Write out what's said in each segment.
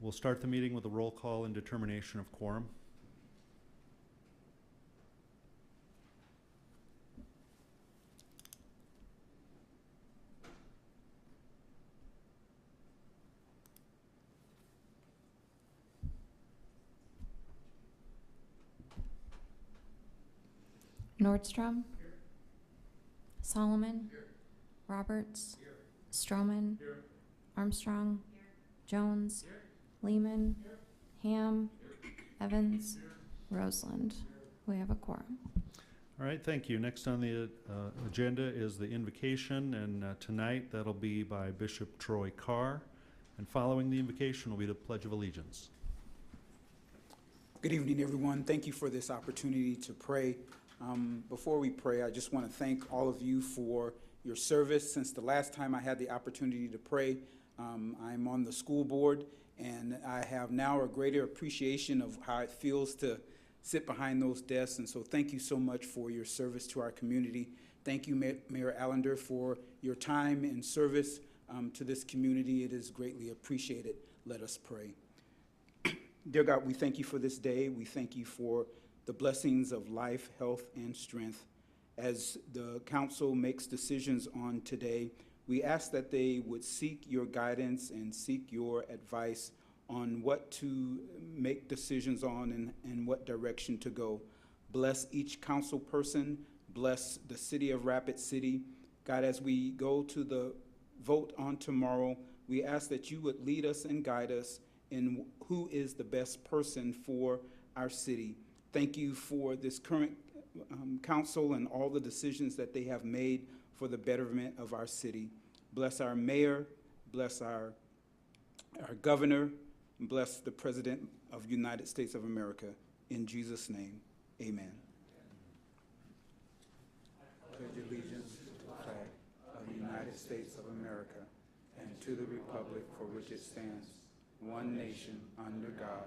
We'll start the meeting with a roll call and determination of quorum. Nordstrom. Here. Solomon. Here. Roberts. Here. Stroman. Here. Armstrong. Here. Jones. Here. Lehman. Here. Ham. Here. Evans. Here. Roseland. Here. We have a quorum. All right, thank you. Next on the agenda is the invocation, and tonight that'll be by Bishop Troy Carr. And following the invocation will be the Pledge of Allegiance. Good evening, everyone. Thank you for this opportunity to pray. Before we pray, I just want to thank all of you for your service. Since the last time I had the opportunity to pray, I'm on the school board, and I have now a greater appreciation of how it feels to sit behind those desks. And so thank you so much for your service to our community. Thank you, Mayor Allender, for your time and service to this community. It is greatly appreciated. Let us pray. Dear God, we thank you for this day. We thank you for the blessings of life, health, and strength. As the council makes decisions on today, we ask that they would seek your guidance and seek your advice on what to make decisions on and what direction to go. Bless each council person. Bless the city of Rapid City. God, as we go to the vote on tomorrow, we ask that you would lead us and guide us in who is the best person for our city. Thank you for this current council and all the decisions that they have made for the betterment of our city. Bless our mayor, bless our governor, and bless the President of the United States of America. In Jesus' name, amen. I pledge allegiance to the flag of the United States of America and to the republic for which it stands, one nation under God,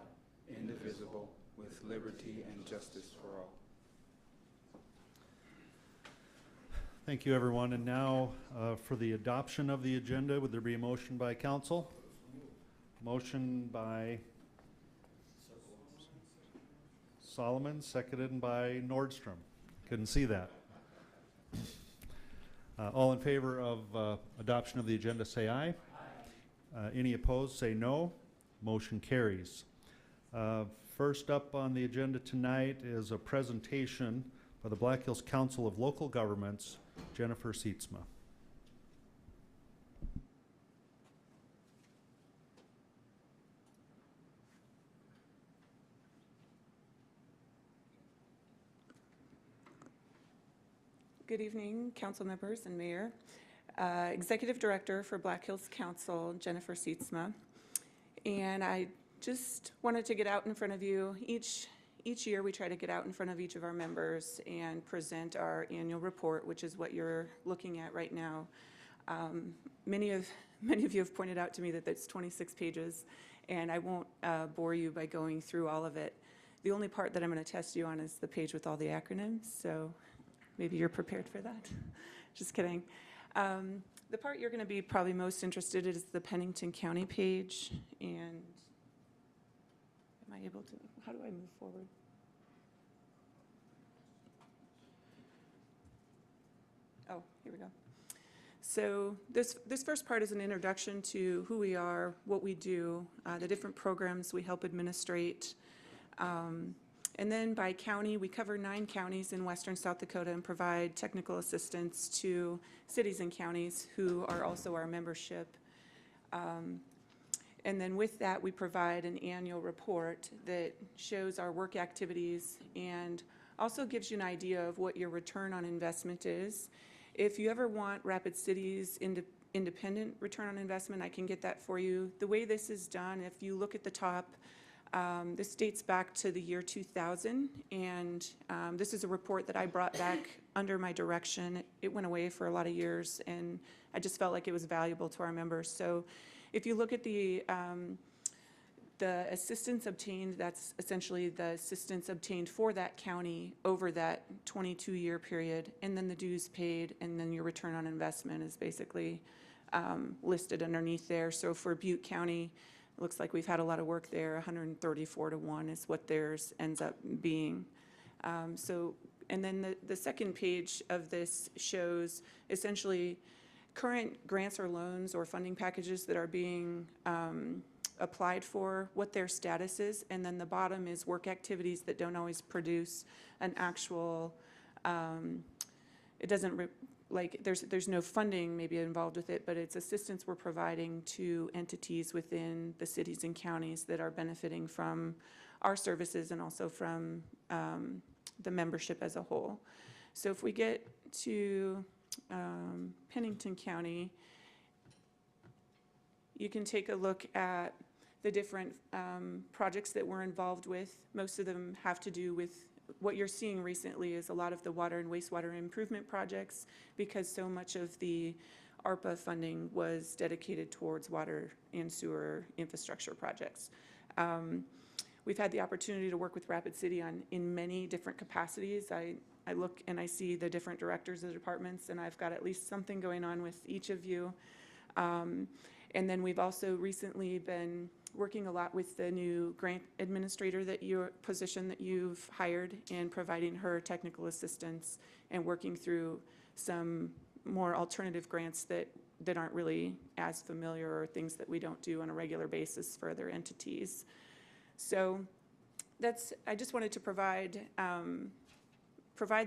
indivisible, with liberty and justice for all. Thank you, everyone. And now for the adoption of the agenda, would there be a motion by council? Motion by Solomon, seconded by Nordstrom. Couldn't see that. All in favor of adoption of the agenda, say aye. Any opposed, say no. Motion carries. First up on the agenda tonight is a presentation by the Black Hills Council of Local Governments, Jennifer Sietsma. Good evening, council members and mayor. Executive Director for Black Hills Council, Jennifer Sietsma. And I just wanted to get out in front of you. Each year we try to get out in front of each of our members and present our annual report, which is what you're looking at right now. Many of you have pointed out to me that that's 26 pages, and I won't bore you by going through all of it. The only part that I'm going to test you on is the page with all the acronyms, so maybe you're prepared for that. Just kidding. The part you're going to be probably most interested in is the Pennington County page. And am I able to, how do I move forward? Oh, here we go. So this first part is an introduction to who we are, what we do, the different programs we help administrate. And then by county, we cover 9 counties in western South Dakota and provide technical assistance to cities and counties who are also our membership. And then with that, we provide an annual report that shows our work activities and also gives you an idea of what your return on investment is. If you ever want Rapid City's independent return on investment, I can get that for you. The way this is done, if you look at the top, this dates back to the year 2000, and this is a report that I brought back under my direction. It went away for a lot of years, and I just felt like it was valuable to our members. So if you look at the assistance obtained, that's essentially the assistance obtained for that county over that 22-year period, and then the dues paid, and then your return on investment is basically listed underneath there. So for Butte County, It looks like we've had a lot of work there. 134 to 1 is what theirs ends up being. And then the second page of this shows essentially current grants or loans or funding packages that are being applied for, what their status is, and then the bottom is work activities that don't always produce an actual, it doesn't, like, there's no funding maybe involved with it, but it's assistance we're providing to entities within the cities and counties that are benefiting from our services and also from the membership as a whole. So if we get to Pennington County, you can take a look at the different projects that we're involved with. Most of them have to do with what you're seeing recently is a lot of the water and wastewater improvement projects, because so much of the ARPA funding was dedicated towards water and sewer infrastructure projects. We've had the opportunity to work with Rapid City in many different capacities. I look and I see the different directors of the departments, and I've got at least something going on with each of you. And then we've also recently been working a lot with the new grant administrator position that you've hired, and providing her technical assistance and working through some more alternative grants that aren't really as familiar, or things that we don't do on a regular basis for other entities. So I just wanted to provide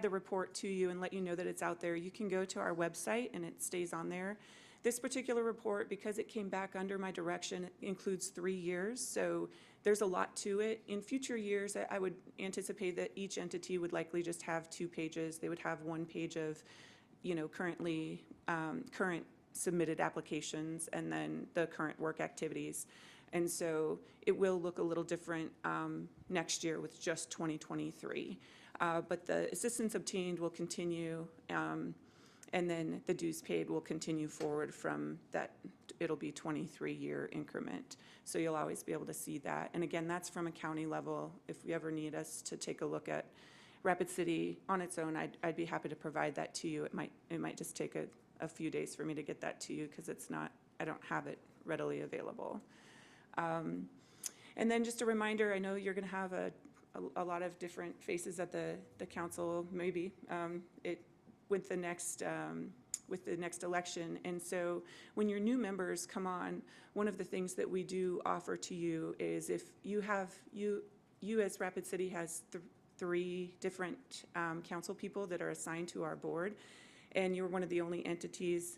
the report to you and let you know that it's out there. You can go to our website and it stays on there. This particular report, because it came back under my direction, includes 3 years, so there's a lot to it. In future years, I would anticipate that each entity would likely just have 2 pages. They would have 1 page of, current submitted applications, and then the current work activities. And so it will look a little different next year with just 2023. But the assistance obtained will continue, and then the dues paid will continue forward from that. It'll be 23-year increment. So you'll always be able to see that. And again, that's from a county level. If you ever need us to take a look at Rapid City on its own, I'd be happy to provide that to you. It might just take a few days for me to get that to you, because I don't have it readily available. And then just a reminder, I know you're going to have a lot of different faces at the council, maybe, with the next election. And so when your new members come on, one of the things that we do offer to you is, if you as Rapid City has 3 different council people that are assigned to our board, and you're one of the only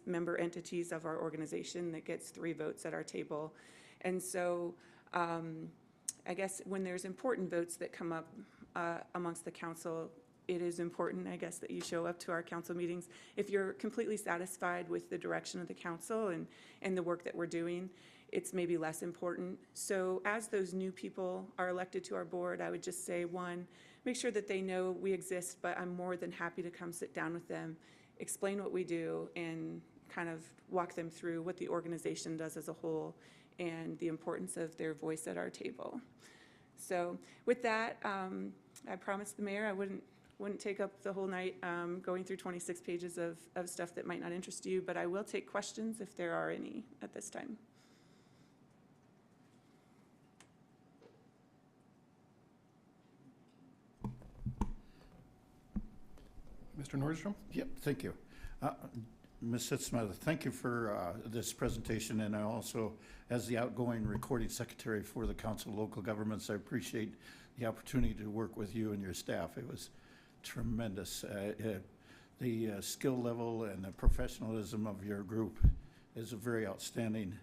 member entities of our organization that gets 3 votes at our table. And so I guess when there's important votes that come up amongst the council, it is important, I guess, that you show up to our council meetings. If you're completely satisfied with the direction of the council and the work that we're doing, it's maybe less important. So as those new people are elected to our board, I would just say, 1, make sure that they know we exist, but I'm more than happy to come sit down with them, explain what we do, and kind of walk them through what the organization does as a whole and the importance of their voice at our table. So with that, I promised the mayor I wouldn't take up the whole night going through 26 pages of stuff that might not interest you, but I will take questions if there are any at this time. Mr. Nordstrom? Yep, thank you. Ms. Sitzma, thank you for this presentation, and I also, as the outgoing recording secretary for the Council of Local Governments, I appreciate the opportunity to work with you and your staff. It was tremendous. The skill level and the professionalism of your group is very outstanding.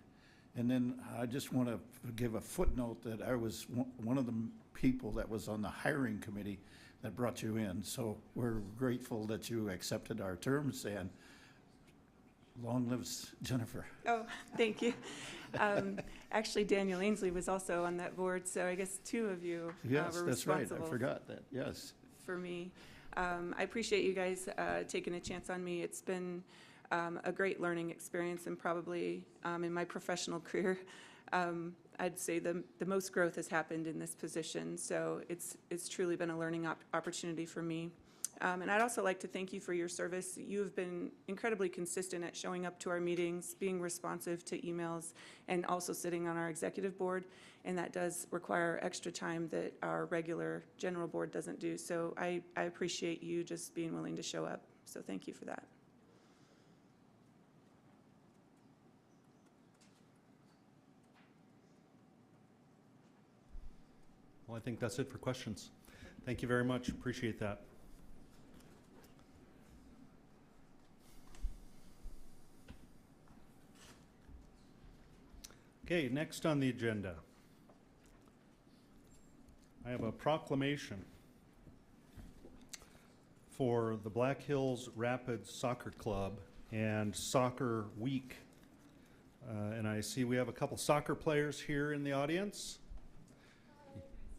And then I just want to give a footnote that I was one of the people that was on the hiring committee that brought you in. So we're grateful that you accepted our terms, and long lives Jennifer. Oh, thank you. Actually, Daniel Ainsley was also on that board, so I guess 2 of you Yes, were that's right. responsible I forgot that. Yes. for me. I appreciate you guys taking a chance on me. It's been a great learning experience, and probably in my professional career, I'd say the most growth has happened in this position. So it's truly been a learning opportunity for me. And I'd also like to thank you for your service. You've been incredibly consistent at showing up to our meetings, being responsive to emails, and also sitting on our executive board. And that does require extra time that our regular general board doesn't do. So I appreciate you just being willing to show up. So thank you for that. Well, I think that's it for questions. Thank you very much. Appreciate that. Okay, next on the agenda, I have a proclamation for the Black Hills Rapids Soccer Club and Soccer Week. And I see we have a couple soccer players here in the audience.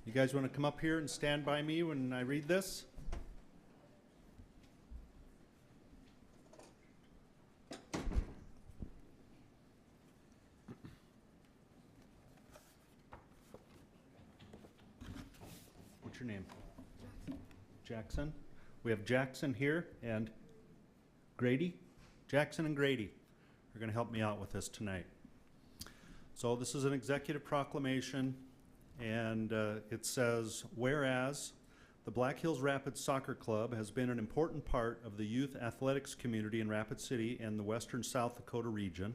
You guys want to come up here and stand by me when I read this? What's your name? Jackson. We have Jackson here and Grady. Jackson and Grady are going to help me out with this tonight. So this is an executive proclamation, and it says, whereas the Black Hills Rapids Soccer Club has been an important part of the youth athletics community in Rapid City and the western South Dakota region,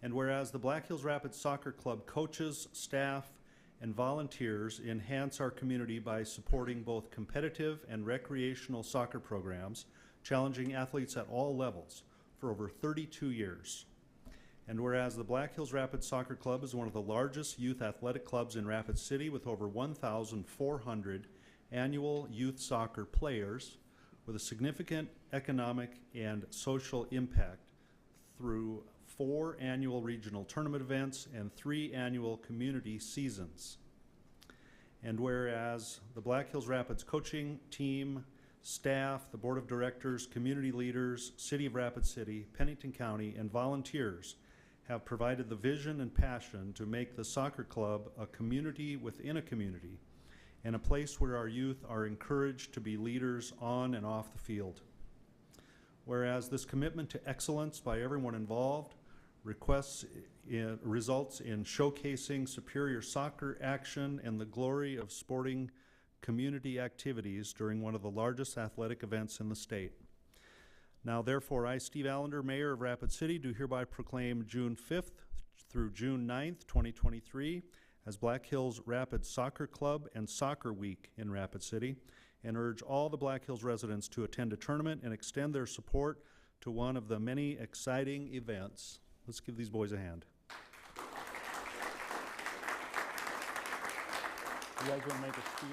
and whereas the Black Hills Rapids Soccer Club coaches, staff, and volunteers enhance our community by supporting both competitive and recreational soccer programs, challenging athletes at all levels for over 32 years. And whereas the Black Hills Rapids Soccer Club is one of the largest youth athletic clubs in Rapid City with over 1,400 annual youth soccer players with a significant economic and social impact through 4 annual regional tournament events and 3 annual community seasons. And whereas the Black Hills Rapids coaching team, staff, the board of directors, community leaders, City of Rapid City, Pennington County, and volunteers have provided the vision and passion to make the soccer club a community within a community and a place where our youth are encouraged to be leaders on and off the field. Whereas this commitment to excellence by everyone involved results in showcasing superior soccer action and the glory of sporting community activities during one of the largest athletic events in the state. Now, therefore, I, Steve Allender, Mayor of Rapid City, do hereby proclaim June 5th through June 9th, 2023, as Black Hills Rapids Soccer Club and Soccer Week in Rapid City, and urge all the Black Hills residents to attend a tournament and extend their support to one of the many exciting events. Let's give these boys a hand. You guys want to make a speech?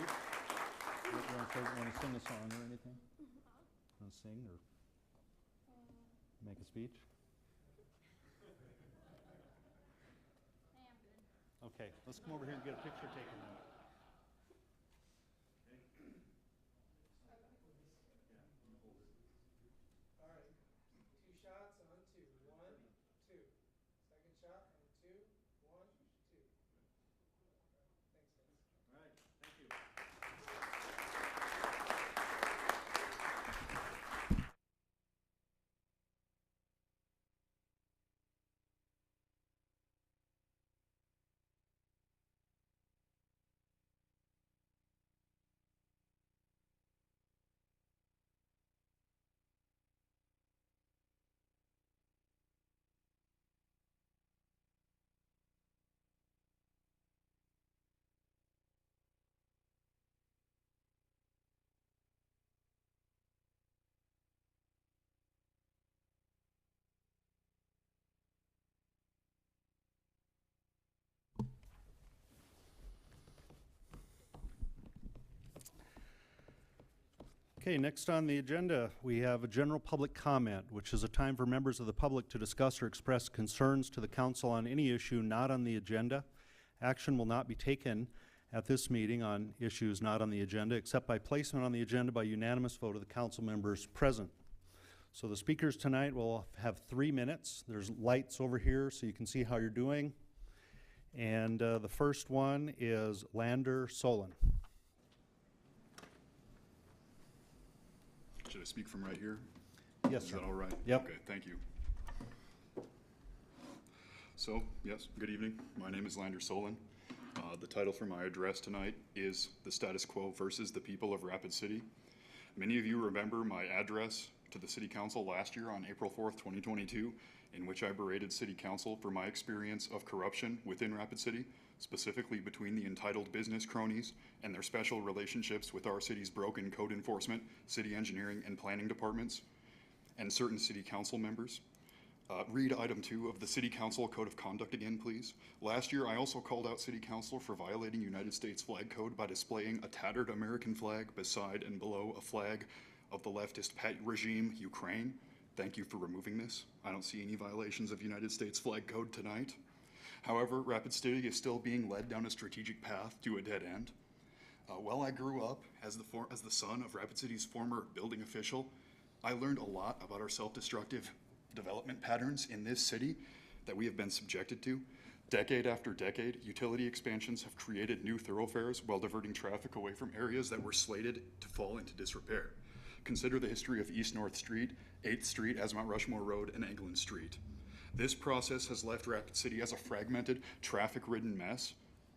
You want to sing a song or anything? Want to sing or make a speech? Okay, let's come over here and get a picture taken now. All right, 2 shots on 2. 1, 2. Second shot on 2. 1, 2. Thanks, guys. All right, thank you. Okay, next on the agenda, we have a general public comment, which is a time for members of the public to discuss or express concerns to the council on any issue not on the agenda. Action will not be taken at this meeting on issues not on the agenda, except by placement on the agenda by unanimous vote of the council members present. So the speakers tonight will have 3 minutes. There's lights over here so you can see how you're doing. And the first one is Lander Solon. Should I speak from right here? Yes, Is sir. that all right? Yep. Okay, thank you. So, yes, good evening. My name is Lander Solon. The title for my address tonight is The Status Quo versus the People of Rapid City. Many of you remember my address to the City Council last year on April 4th, 2022, in which I berated City Council for my experience of corruption within Rapid City, specifically between the entitled business cronies and their special relationships with our city's broken code enforcement, city engineering, and planning departments, and certain City Council members. Read item 2 of the City Council Code of Conduct again, please. Last year, I also called out City Council for violating United States flag code by displaying a tattered American flag beside and below a flag of the leftist pet regime, Ukraine. Thank you for removing this. I don't see any violations of United States flag code tonight. However, Rapid City is still being led down a strategic path to a dead end. While I grew up as the son of Rapid City's former building official, I learned a lot about our self-destructive development patterns in this city that we have been subjected to. Decade after decade, utility expansions have created new thoroughfares while diverting traffic away from areas that were slated to fall into disrepair. Consider the history of East North Street, 8th Street as Mount Rushmore Road, and England Street. This process has left Rapid City as a fragmented, traffic-ridden mess.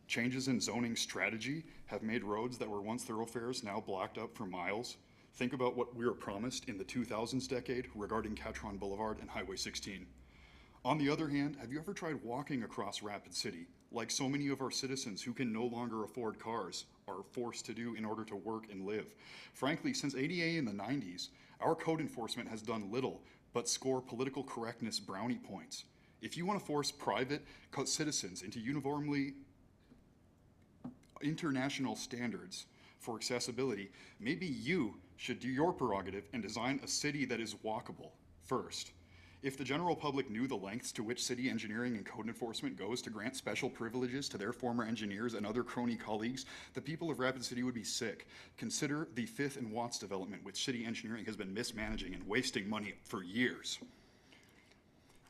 Changes in zoning strategy have made roads that were once thoroughfares now blocked up for miles. Think about what we were promised in the 2000s decade regarding Catron Boulevard and Highway 16. On the other hand, have you ever tried walking across Rapid City, like so many of our citizens who can no longer afford cars are forced to do in order to work and live? Frankly, since ADA in the 90s, our code enforcement has done little but score political correctness brownie points. If you want to force private citizens into uniformly international standards for accessibility, maybe you should do your prerogative and design a city that is walkable first. If the general public knew the lengths to which city engineering and code enforcement goes to grant special privileges to their former engineers and other crony colleagues, the people of Rapid City would be sick. Consider the Fifth and Watts development, which city engineering has been mismanaging and wasting money for years.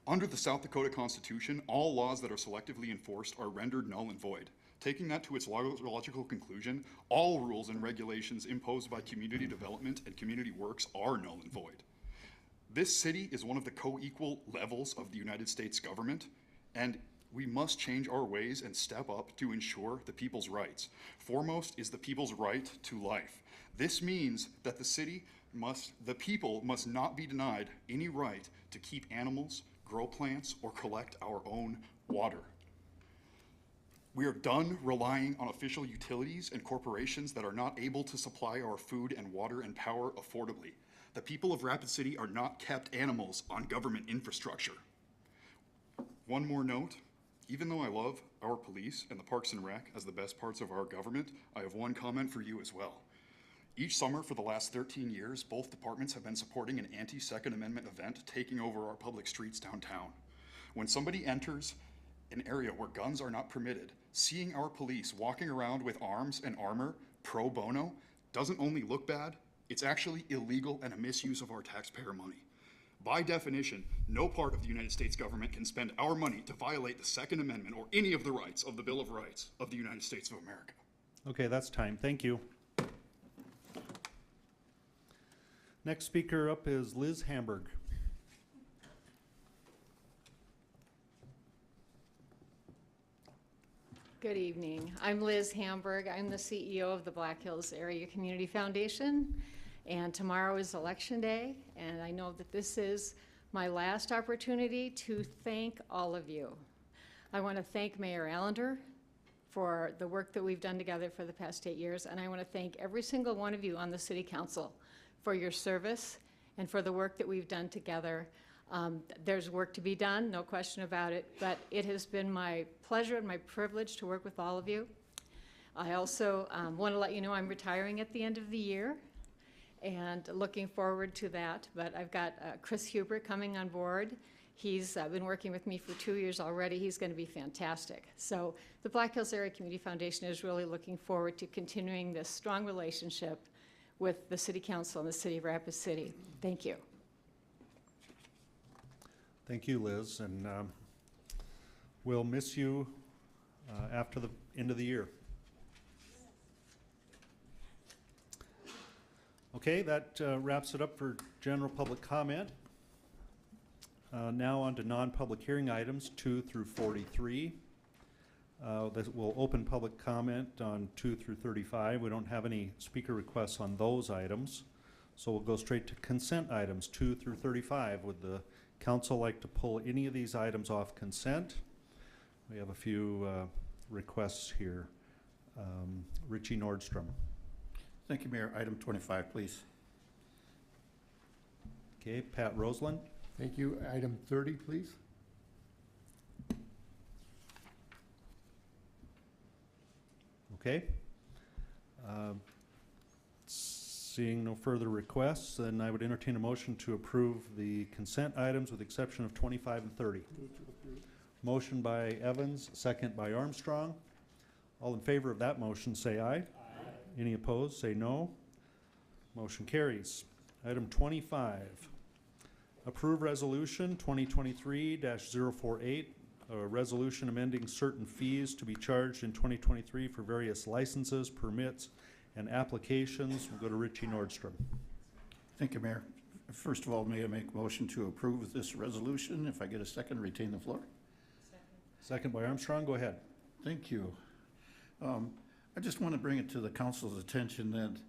Under the South Dakota Constitution, all laws that are selectively enforced are rendered null and void. Taking that to its logical conclusion, all rules and regulations imposed by community development and community works are null and void. This city is one of the co-equal levels of the United States government, and we must change our ways and step up to ensure the people's rights. Foremost is the people's right to life. This means that the people must not be denied any right to keep animals, grow plants, or collect our own water. We are done relying on official utilities and corporations that are not able to supply our food and water and power affordably. The people of Rapid City are not kept animals on government infrastructure. One more note, even though I love our police and the Parks and Rec as the best parts of our government, I have one comment for you as well. Each summer for the last 13 years, both departments have been supporting an anti-Second Amendment event taking over our public streets downtown. When somebody enters an area where guns are not permitted, seeing our police walking around with arms and armor pro bono doesn't only look bad, it's actually illegal and a misuse of our taxpayer money. By definition, no part of the United States government can spend our money to violate the Second Amendment or any of the rights of the Bill of Rights of the United States of America. Okay, that's time. Thank you. Next speaker up is Liz Hamburg. Good evening. I'm Liz Hamburg. I'm the CEO of the Black Hills Area Community Foundation, and tomorrow is Election Day, and I know that this is my last opportunity to thank all of you. I want to thank Mayor Allender for the work that we've done together for the past 8 years, and I want to thank every single one of you on the City Council for your service and for the work that we've done together. There's work to be done, no question about it, but it has been my pleasure and my privilege to work with all of you. I also want to let you know I'm retiring at the end of the year and looking forward to that, but I've got Chris Huber coming on board. He's been working with me for 2 years already. He's going to be fantastic. So the Black Hills Area Community Foundation is really looking forward to continuing this strong relationship with the City Council and the City of Rapid City. Thank you. Thank you, Liz, and we'll miss you after the end of the year. Okay, that wraps it up for general public comment. Now on to non-public hearing items 2 through 43. We'll open public comment on 2 through 35. We don't have any speaker requests on those items. So we'll go straight to consent items 2 through 35. Would the council like to pull any of these items off consent? We have a few requests here. Richie Nordstrom. Thank you, Mayor. Item 25, please. Okay, Pat Roseland. Thank you. Item 30, please. Okay. Seeing no further requests, then I would entertain a motion to approve the consent items with the exception of 25 and 30. Motion by Evans, second by Armstrong. All in favor of that motion, say aye. Aye. Any opposed, say no. Motion carries. Item 25, approve resolution 2023-048, a resolution amending certain fees to be charged in 2023 for various licenses, permits, and applications. We'll go to Richie Nordstrom. Thank you, Mayor. First of all, may I make a motion to approve this resolution? If I get a second, retain the floor. Second by Armstrong, go ahead. Thank you. I just want to bring it to the council's attention that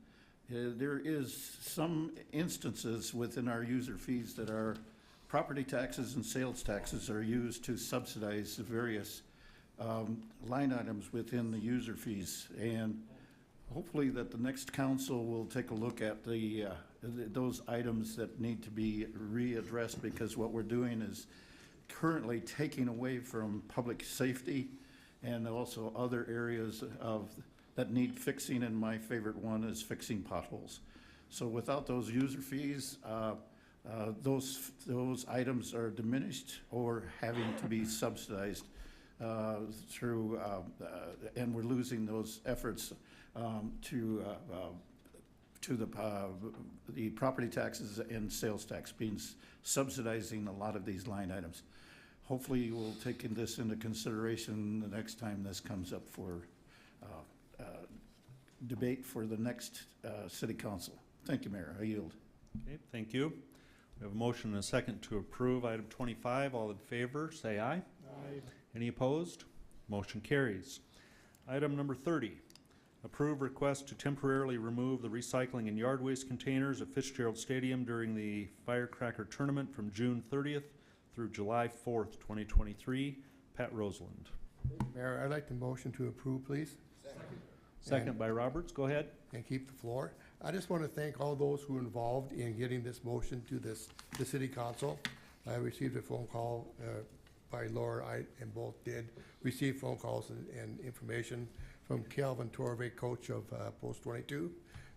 there is some instances within our user fees that our property taxes and sales taxes are used to subsidize the various line items within the user fees. And hopefully that the next council will take a look at those items that need to be readdressed, because what we're doing is currently taking away from public safety and also other areas that need fixing, and my favorite one is fixing potholes. So without those user fees, those items are diminished or having to be subsidized through, and we're losing those efforts to the property taxes and sales tax being subsidizing a lot of these line items. Hopefully you will take this into consideration the next time this comes up for debate for the next city council. Thank you, Mayor. I yield. Okay, thank you. We have a motion and a second to approve item 25. All in favor, say aye. Aye. Any opposed? Motion carries. Item number 30, approve request to temporarily remove the recycling and yard waste containers at Fitzgerald Stadium during the Firecracker Tournament from June 30th through July 4th, 2023. Pat Roseland. Mayor, I'd like the motion to approve, please. Second by Roberts. Go ahead. And keep the floor. I just want to thank all those who were involved in getting this motion to the city council. I received a phone call by Laura, and both did receive phone calls and information from Calvin Torvey, coach of Post 22.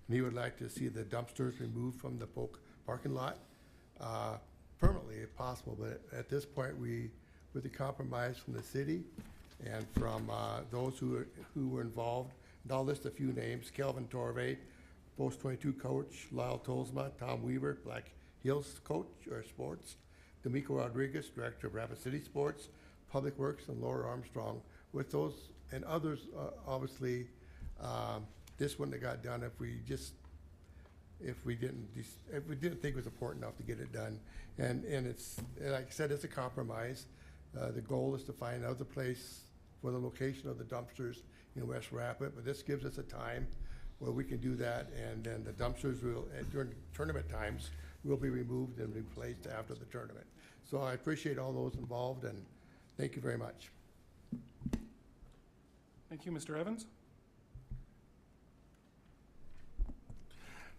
And he would like to see the dumpsters removed from the Polk parking lot permanently if possible. But at this point, with the compromise from the city and from those who were involved, and I'll list a few names: Calvin Torvey, Post 22 coach, Lyle Tolsma, Tom Weaver, Black Hills coach or sports, D'Amico Rodriguez, director of Rapid City Sports, Public Works, and Laura Armstrong. With those and others, obviously, this wouldn't have got done if we didn't think it was important enough to get it done. And it's, like I said, it's a compromise. The goal is to find another place for the location of the dumpsters in West Rapid, but this gives us a time where we can do that, and then the dumpsters will, during tournament times, will be removed and replaced after the tournament. So I appreciate all those involved, and thank you very much. Thank you, Mr. Evans.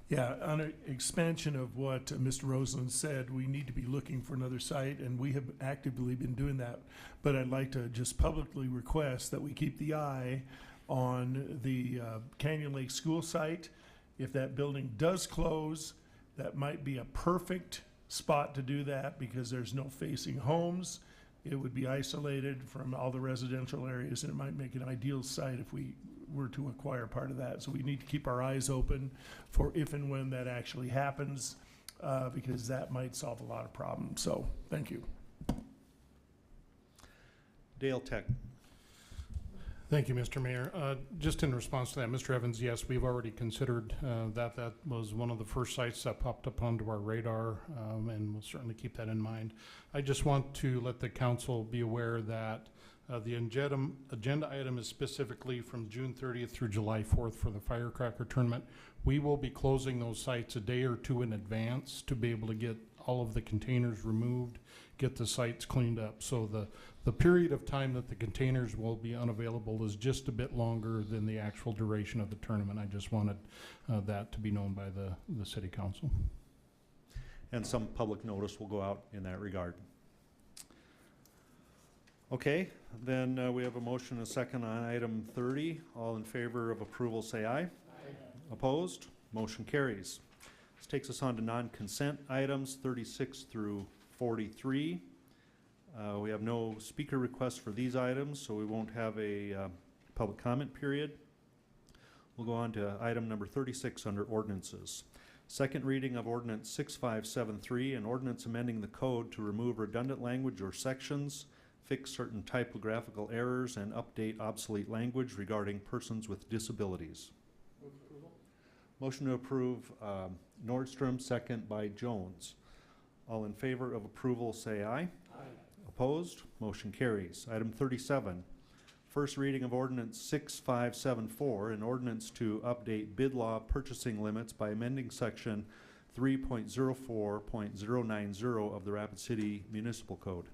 Yeah, on an expansion of what Mr. Roseland said, we need to be looking for another site, and we have actively been doing that. But I'd like to just publicly request that we keep the eye on the Canyon Lake School site. If that building does close, that might be a perfect spot to do that because there's no facing homes. It would be isolated from all the residential areas, and it might make an ideal site if we were to acquire part of that. So we need to keep our eyes open for if and when that actually happens, because that might solve a lot of problems. So thank you. Dale Tech. Thank you, Mr. Mayor. Just in response to that, Mr. Evans, yes, we've already considered that. That was one of the first sites that popped up onto our radar, and we'll certainly keep that in mind. I just want to let the council be aware that the agenda item is specifically from June 30th through July 4th for the firecracker tournament. We will be closing those sites a day or two in advance to be able to get all of the containers removed, get the sites cleaned up. So the period of time that the containers will be unavailable is just a bit longer than the actual duration of the tournament. I just wanted that to be known by the city council. And some public notice will go out in that regard. Okay, then we have a motion and a second on item 30. All in favor of approval say aye. Aye. Opposed? Motion carries. This takes us on to non-consent items 36 through 43. We have no speaker requests for these items, so we won't have a public comment period. We'll go on to item number 36 under ordinances. Second reading of ordinance 6573, an ordinance amending the code to remove redundant language or sections, fix certain typographical errors, and update obsolete language regarding persons with disabilities. Motion to approve Nordstrom, second by Jones. All in favor of approval say aye. Aye. Opposed? Motion carries. Item 37, first reading of ordinance 6574, an ordinance to update bid law purchasing limits by amending section 3.04.090 of the Rapid City Municipal Code.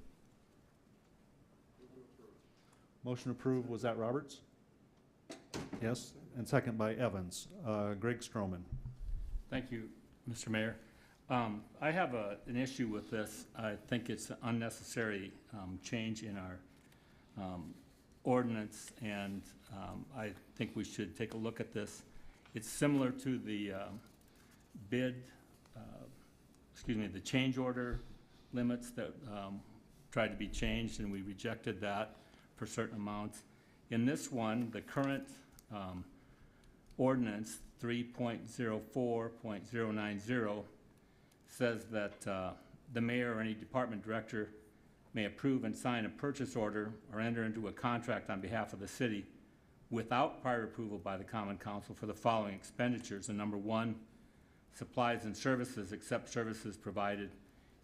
Motion approved, was that Roberts? Yes, and second by Evans. Greg Stroman. Thank you, Mr. Mayor. I have an issue with this. I think it's an unnecessary change in our ordinance, and I think we should take a look at this. It's similar to the the change order limits that tried to be changed, and we rejected that for certain amounts. In this one, the current ordinance 3.04.090 says that the mayor or any department director may approve and sign a purchase order or enter into a contract on behalf of the city without prior approval by the Common Council for the following expenditures. And number one, supplies and services except services provided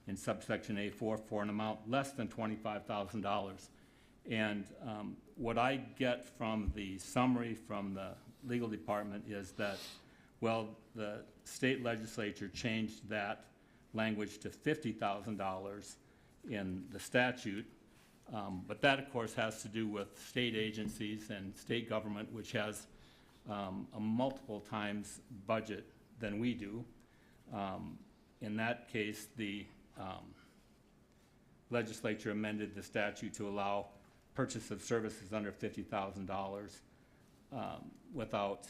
in subsection A4 for an amount less than $25,000. And what I get from the summary from the legal department is that, well, the state legislature changed that language to $50,000 in the statute, but that of course has to do with state agencies and state government, which has a multiple times budget than we do. In that case, the legislature amended the statute to allow purchase of services under $50,000 without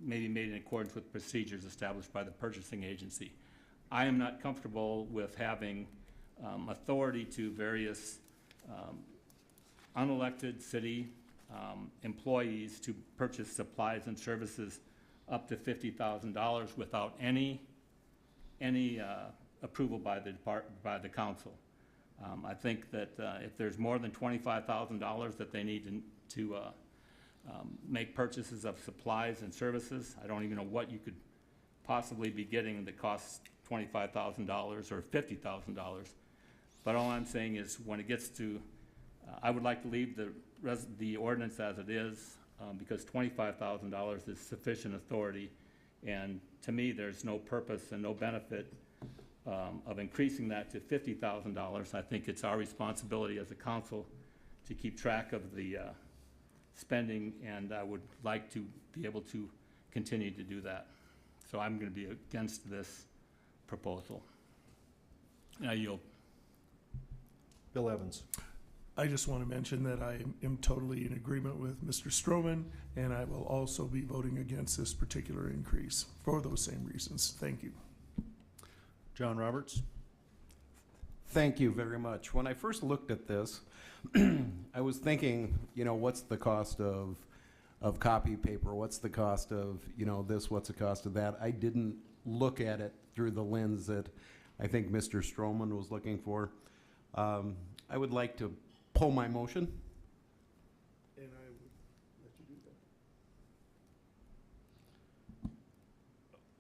maybe made in accordance with procedures established by the purchasing agency. I am not comfortable with having authority to various unelected city employees to purchase supplies and services up to $50,000 without any approval by the council. I think that if there's more than $25,000 that they need to make purchases of supplies and services, I don't even know what you could possibly be getting that costs $25,000 or $50,000. But all I'm saying is when it gets to, I would like to leave the ordinance as it is because $25,000 is sufficient authority. And to me, there's no purpose and no benefit of increasing that to $50,000. I think it's our responsibility as a council to keep track of the spending, and I would like to be able to continue to do that. So I'm going to be against this proposal. And I yield. Bill Evans. I just want to mention that I am totally in agreement with Mr. Stroman, and I will also be voting against this particular increase for those same reasons. Thank you. John Roberts. Thank you very much. When I first looked at this, I was thinking, what's the cost of copy paper? What's the cost of, this? What's the cost of that? I didn't look at it through the lens that I think Mr. Stroman was looking for. I would like to pull my motion. And I would let you do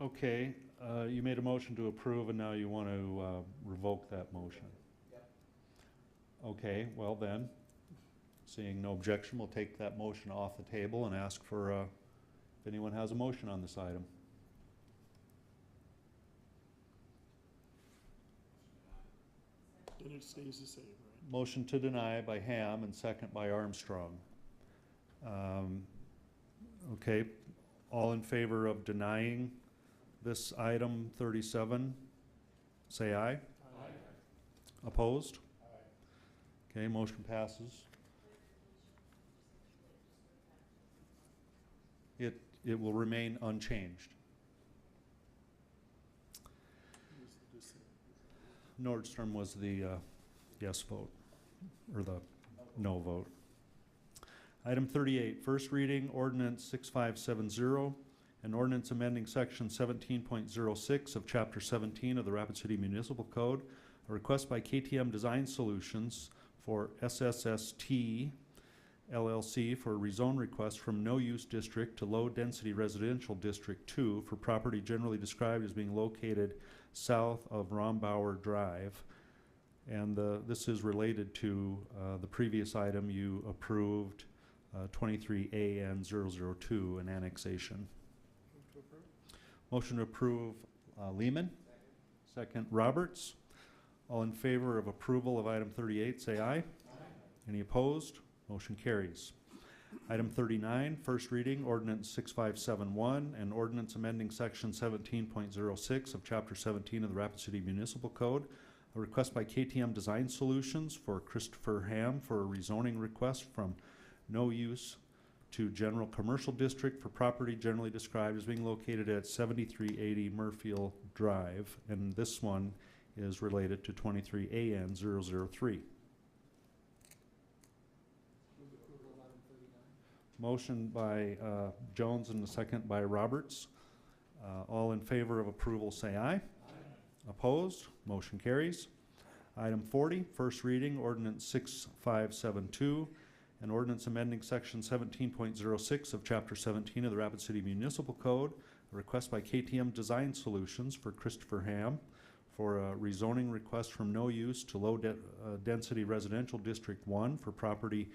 that. Okay, you made a motion to approve and now you want to revoke that motion. Okay, well then, seeing no objection, we'll take that motion off the table and ask for, if anyone has a motion on this item. Then it stays the same, right? Motion to deny by Ham and second by Armstrong. Okay, all in favor of denying this item 37, say aye. Aye. Opposed? Okay, motion passes. It will remain unchanged. Nordstrom was the yes vote, or the no vote. Item 38, first reading, ordinance 6570, an ordinance amending section 17.06 of chapter 17 of the Rapid City Municipal Code, a request by KTM Design Solutions for SSST LLC for a rezone request from no use district to low density residential district 2 for property generally described as being located south of Rombauer Drive. And this is related to the previous item you approved, 23AN002, an annexation. Motion to approve Lehman. Second Roberts. All in favor of approval of item 38, say aye. Any opposed? Motion carries. Item 39, first reading, ordinance 6571, an ordinance amending section 17.06 of chapter 17 of the Rapid City Municipal Code. A request by KTM Design Solutions for Christopher Ham for a rezoning request from no use to general commercial district for property generally described as being located at 7380 Murfield Drive. And this one is related to 23AN003. Motion by Jones and a second by Roberts. All in favor of approval say aye. Opposed? Motion carries. Item 40, first reading, ordinance 6572, an ordinance amending section 17.06 of chapter 17 of the Rapid City Municipal Code, a request by KTM Design Solutions for Christopher Ham for a rezoning request from no use to low density residential district 1 for property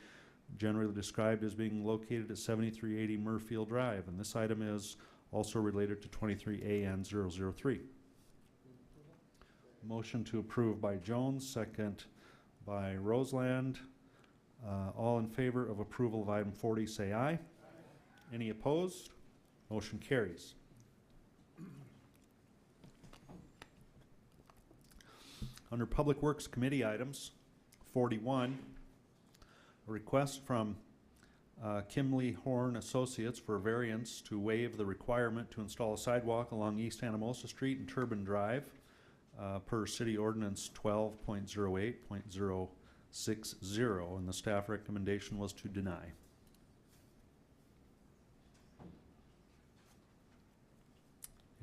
generally described as being located at 7380 Murfield Drive. And this item is also related to 23AN003. Motion to approve by Jones, second by Roseland. All in favor of approval of item 40, say aye. Any opposed? Motion carries. Under Public Works Committee items, 41, a request from Kimley Horn Associates for a variance to waive the requirement to install a sidewalk along East Anamosa Street and Turbine Drive per City Ordinance 12.08.060, and the staff recommendation was to deny.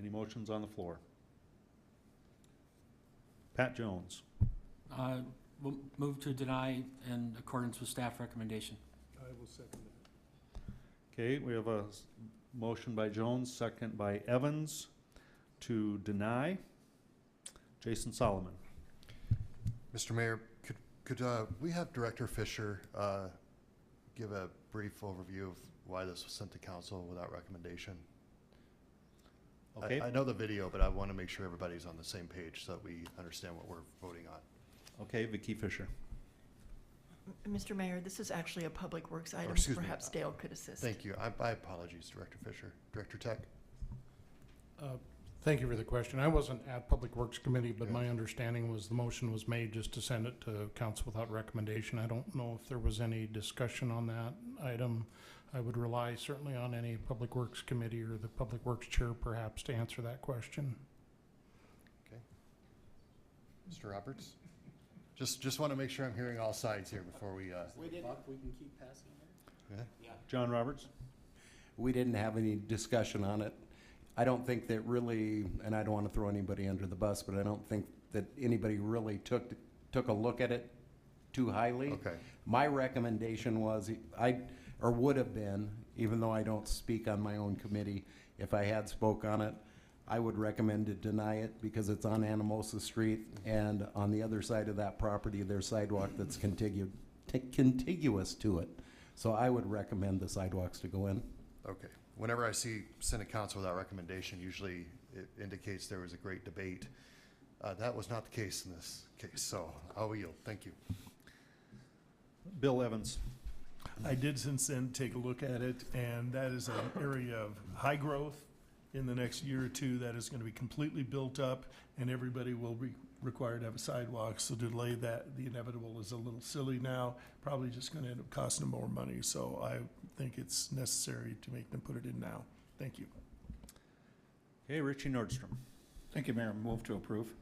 Any motions on the floor? Pat Jones. We'll move to deny in accordance with staff recommendation. I will second that. Okay, we have a motion by Jones, second by Evans to deny. Jason Solomon. Mr. Mayor, could we have Director Fisher give a brief overview of why this was sent to council without recommendation? Okay. I know the video, but I want to make sure everybody's on the same page so that we understand what we're voting on. Okay, Vicki Fisher. Mr. Mayor, this is actually a Public Works item. Excuse me. Perhaps Dale could assist. Thank you. My apologies, Director Fisher. Director Tech? Thank you for the question. I wasn't at Public Works Committee, but Yeah. my understanding was the motion was made just to send it to council without recommendation. I don't know if there was any discussion on that item. I would rely certainly on any Public Works Committee or the Public Works Chair perhaps to answer that question. Okay. Mr. Roberts? Just want to make sure I'm hearing all sides here before we... We can keep passing it. Yeah. John Roberts. We didn't have any discussion on it. I don't think that really, and I don't want to throw anybody under the bus, but I don't think that anybody really took a look at it too highly. Okay. My recommendation was, or would have been, even though I don't speak on my own committee, if I had spoke on it, I would recommend to deny it because it's on Anamosa Street, and on the other side of that property, there's sidewalk that's contiguous to it. So I would recommend the sidewalks to go in. Okay. Whenever I see Senate Council with that recommendation, usually it indicates there was a great debate. That was not the case in this case, so I'll yield. Thank you. Bill Evans. I did since then take a look at it, and that is an area of high growth. In the next year or two, that is going to be completely built up, and everybody will be required to have a sidewalk. So to delay that, the inevitable, is a little silly now. Probably just going to end up costing them more money. So I think it's necessary to make them put it in now. Thank you. Okay, Richie Nordstrom. Thank you, Mayor. Move to approve.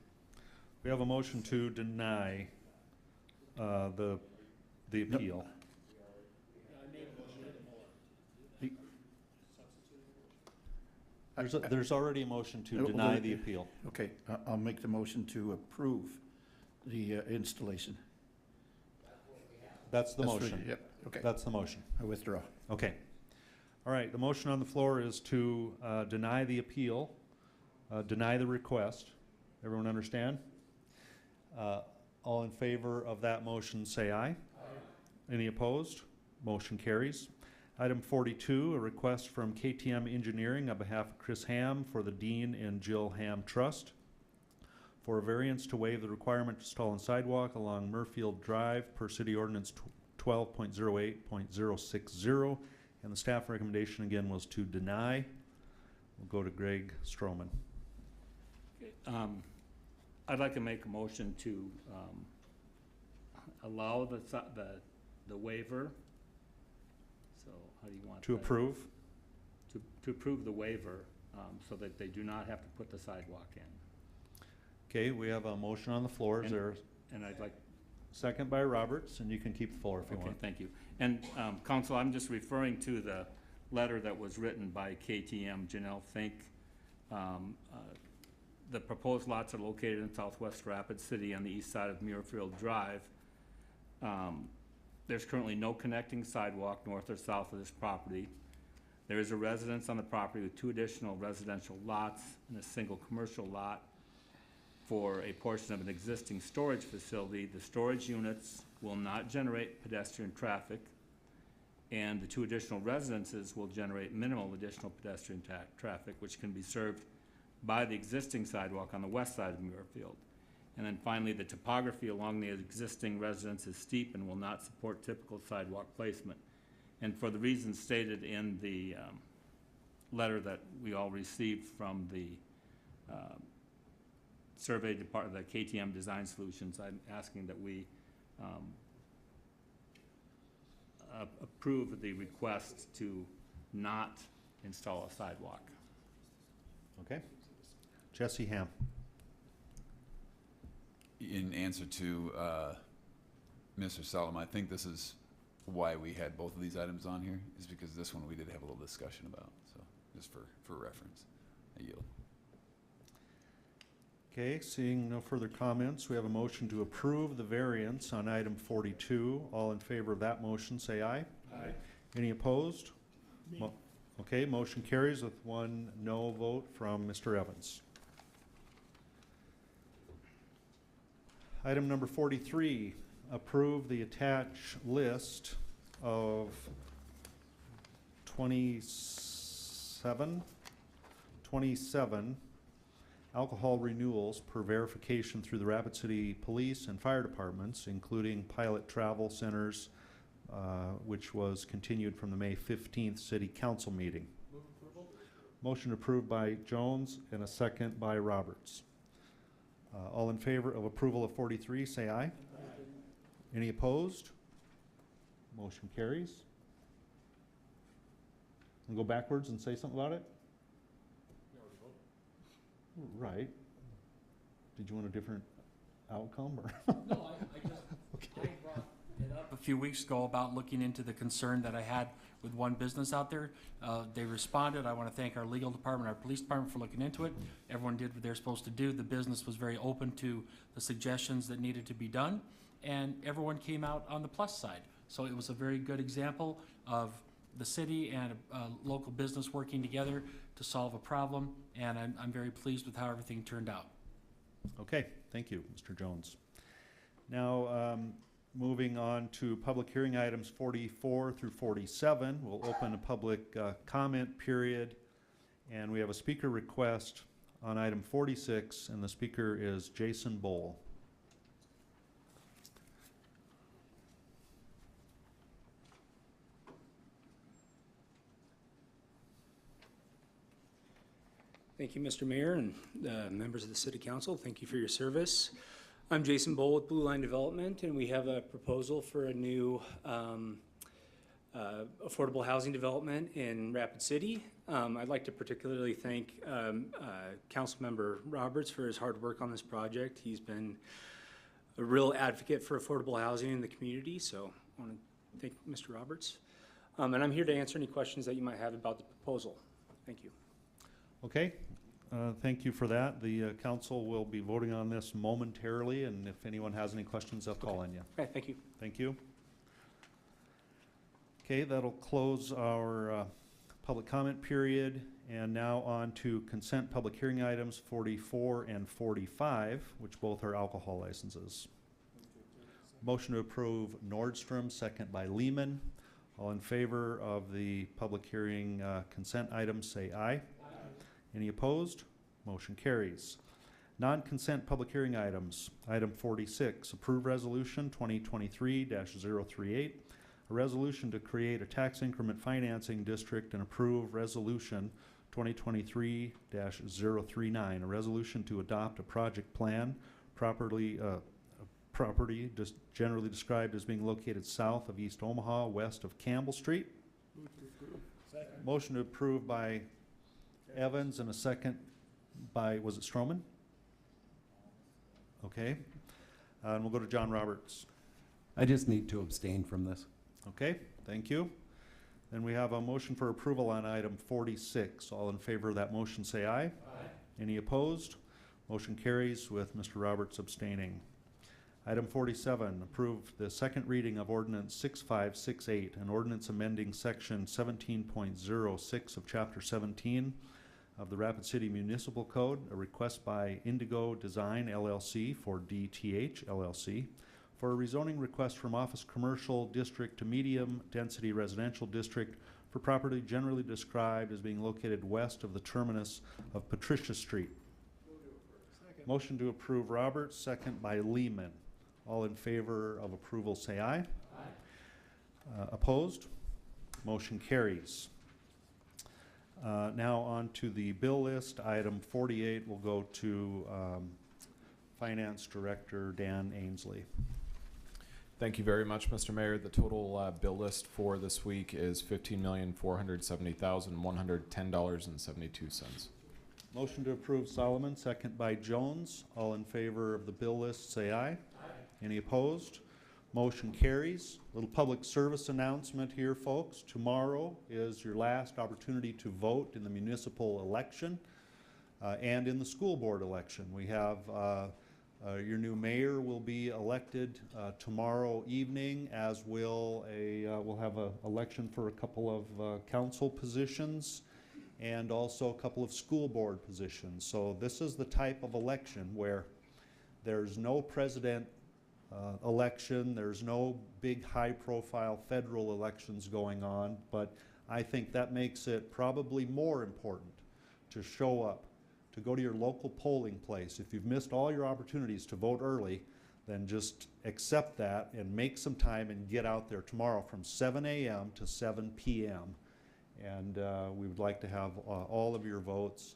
We have a motion to deny the appeal. There's already a motion to deny the appeal. Okay, I'll make the motion to approve the installation. That's the motion. Yep, okay. That's the motion. I withdraw. Okay. All right, the motion on the floor is to deny the appeal, deny the request. Everyone understand? All in favor of that motion, say aye. Aye. Any opposed? Motion carries. Item 42, a request from KTM Engineering on behalf of Chris Ham for the Dean and Jill Ham Trust for a variance to waive the requirement to install a sidewalk along Murfield Drive per City Ordinance 12.08.060, and the staff recommendation again was to deny. We'll go to Greg Stroman. I'd like to make a motion to allow the waiver. So how do you want To that? approve? To approve the waiver, so that they do not have to put the sidewalk in. Okay, we have a motion on the floor. Is there And I'd like, second by Roberts, and you can keep the floor if you okay, want. thank you. And, Council, I'm just referring to the letter that was written by KTM, Janelle Fink. The proposed lots are located in southwest Rapid City on the east side of Muirfield Drive. There's currently no connecting sidewalk north or south of this property. There is a residence on the property with 2 additional residential lots and a single commercial lot for a portion of an existing storage facility. The storage units will not generate pedestrian traffic, and the 2 additional residences will generate minimal additional pedestrian traffic, which can be served by the existing sidewalk on the west side of Muirfield. And then finally, the topography along the existing residence is steep and will not support typical sidewalk placement. And for the reasons stated in the letter that we all received from the survey department, the KTM Design Solutions, I'm asking that we approve the request to not install a sidewalk. Okay. Jesse Ham. In answer to Mr. Solomon, I think this is why we had both of these items on here, is because this one we did have a little discussion about, so just for reference. I yield. Okay, seeing no further comments, we have a motion to approve the variance on item 42. All in favor of that motion, say aye. Aye. Any opposed? Okay, motion carries with 1 no vote from Mr. Evans. Item number 43, approve the attached list of 27 alcohol renewals per verification through the Rapid City Police and Fire Departments, including Pilot Travel Centers, which was continued from the May 15th City Council meeting. Move approval. Motion approved by Jones and a second by Roberts. All in favor of approval of 43, say aye. Aye. Any opposed? Motion carries. And go backwards and say something about it? Right. Did you want a different outcome, or? No, I brought it up a few weeks ago about looking into the concern that I had with one business out there. They responded. I want to thank our legal department, our police department for looking into it. Everyone did what they're supposed to do. The business was very open to the suggestions that needed to be done, and everyone came out on the plus side. So it was a very good example of the city and a local business working together to solve a problem, and I'm very pleased with how everything turned out. Okay, thank you, Mr. Jones. Now, moving on to public hearing items 44 through 47, we'll open a public comment period, and we have a speaker request on item 46, and the speaker is Jason Bowl. Thank you, Mr. Mayor and members of the City Council. Thank you for your service. I'm Jason Bowl with Blue Line Development, and we have a proposal for a new affordable housing development in Rapid City. I'd like to particularly thank Councilmember Roberts for his hard work on this project. He's been a real advocate for affordable housing in the community, so I want to thank Mr. Roberts. And I'm here to answer any questions that you might have about the proposal. Thank you. Okay, thank you for that. The council will be voting on this momentarily, and if anyone has any questions, they'll call on you. Okay, thank you. Thank you. Okay, that'll close our public comment period, and now on to consent public hearing items 44 and 45, which both are alcohol licenses. Motion to approve Nordstrom, second by Lehman. All in favor of the public hearing consent items, say aye. Any opposed? Motion carries. Non-consent public hearing items. Item 46, approve resolution 2023-038, a resolution to create a tax increment financing district, and approve resolution 2023-039, a resolution to adopt a project plan, property just generally described as being located south of East Omaha, west of Campbell Street. Motion to approve by Evans, and a second by, was it Stroman? Okay. And we'll go to John Roberts. I just need to abstain from this. Okay, thank you. Then we have a motion for approval on item 46. All in favor of that motion, say aye. Aye. Any opposed? Motion carries with Mr. Roberts abstaining. Item 47, approve the second reading of ordinance 6568, an ordinance amending section 17.06 of chapter 17 of the Rapid City Municipal Code, a request by Indigo Design LLC for DTH LLC for a rezoning request from office commercial district to medium density residential district for property generally described as being located west of the terminus of Patricia Street. Motion to approve Roberts, second by Lehman. All in favor of approval, say aye. Aye. Opposed? Motion carries. Now on to the bill list. Item 48 will go to Finance Director Dan Ainsley. Thank you very much, Mr. Mayor. The total bill list for this week is $15,470,110.72. Motion to approve Solomon, second by Jones. All in favor of the bill list, say aye. Aye. Any opposed? Motion carries. Little public service announcement here, folks. Tomorrow is your last opportunity to vote in the municipal election and in the school board election. We have your new mayor will be elected tomorrow evening, as will we'll have an election for a couple of council positions and also a couple of school board positions. So this is the type of election where there's no president election, there's no big high-profile federal elections going on, but I think that makes it probably more important to show up, to go to your local polling place. If you've missed all your opportunities to vote early, then just accept that and make some time and get out there tomorrow from 7 a.m. to 7 p.m. And we would like to have all of your votes.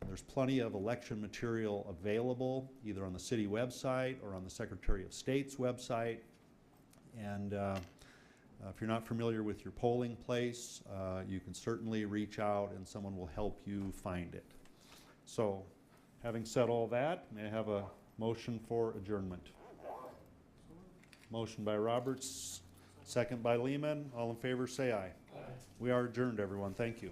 There's plenty of election material available either on the city website or on the Secretary of State's website. And if you're not familiar with your polling place, you can certainly reach out and someone will help you find it. So, having said all that, may I have a motion for adjournment? Motion by Roberts, second by Lehman. All in favor, say aye. Aye. We are adjourned, everyone. Thank you.